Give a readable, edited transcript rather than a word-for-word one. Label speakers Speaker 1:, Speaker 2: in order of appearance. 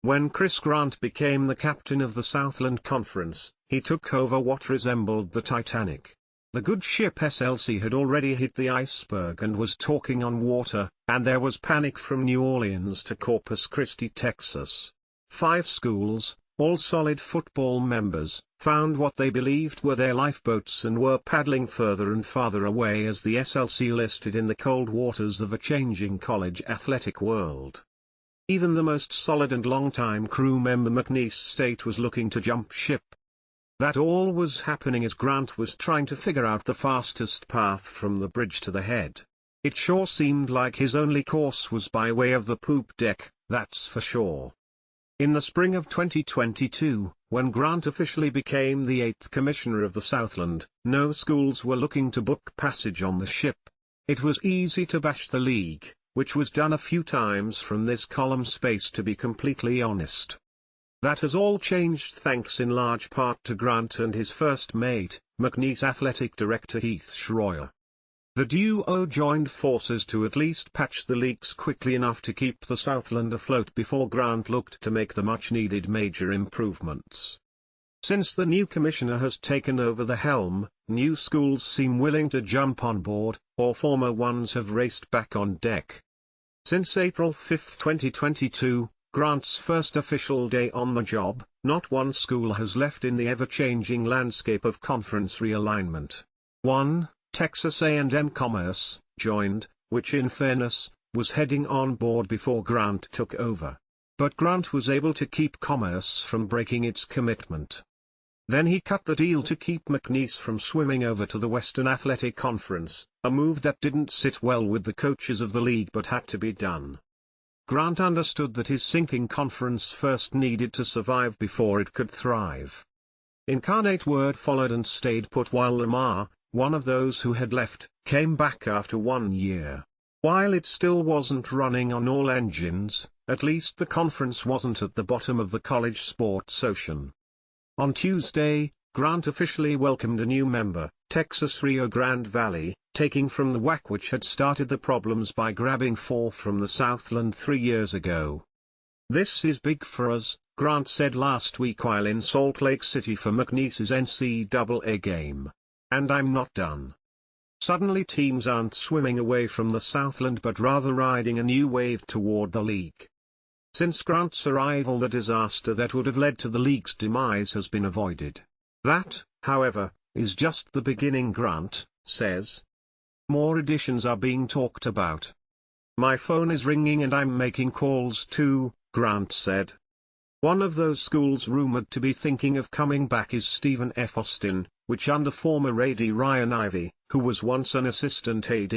Speaker 1: When Chris Grant became the captain of the Southland Conference, he took over what resembled the Titanic. The good ship Slc had already hit the iceberg and was talking on water, and there was panic from New Orleans to Corpus Christi, Texas. 5 schools, all solid football members, found what they believed were their lifeboats and were paddling further and farther away as the Slc listed in the cold waters of a changing college athletic world. Even the most solid and long-time crew member McNeese State was looking to jump ship. That all was happening as Grant was trying to figure out the fastest path from the bridge to the head. It sure seemed like his only course was by way of the poop deck, that's for sure. In the spring of 2022, when Grant officially became the 8th commissioner of the Southland, no schools were looking to book passage on the ship. It was easy to bash the league, which was done a few times from this column space, to be completely honest. That has all changed thanks in large part to Grant and his first mate, McNeese athletic director Heath Schroyer. The duo joined forces to at least patch the leaks quickly enough to keep the Southland afloat before Grant looked to make the much-needed major improvements. Since the new commissioner has taken over the helm, new schools seem willing to jump on board, or former ones have raced back on deck. Since April 5, 2022, Grant's first official day on the job, not one school has left in the ever-changing landscape of conference realignment. 1. Texas A&M Commerce joined, which in fairness, was heading on board before Grant took over. But Grant was able to keep Commerce from breaking its commitment. Then he cut the deal to keep McNeese from swimming over to the Western Athletic Conference, a move that didn't sit well with the coaches of the league but had to be done. Grant understood that his sinking conference first needed to survive before it could thrive. Incarnate Word followed and stayed put while Lamar, one of those who had left, came back after 1 year. While it still wasn't running on all engines, at least the conference wasn't at the bottom of the college sports ocean. On Tuesday, Grant officially welcomed a new member, Texas Rio Grande Valley, taking from the WAC which had started the problems by grabbing 4 from the Southland 3 years ago. "This is big for us," Grant said last week while in Salt Lake City for McNeese's NCAA game. "And I'm not done." Suddenly teams aren't swimming away from the Southland but rather riding a new wave toward the league. Since Grant's arrival, the disaster that would have led to the league's demise has been avoided. That, however, is just the beginning, Grant says. More additions are being talked about. "My phone is ringing and I'm making calls too," Grant said. One of those schools rumored to be thinking of coming back is Stephen F. Austin, which under former AD Ryan Ivey, who was once an assistant AD,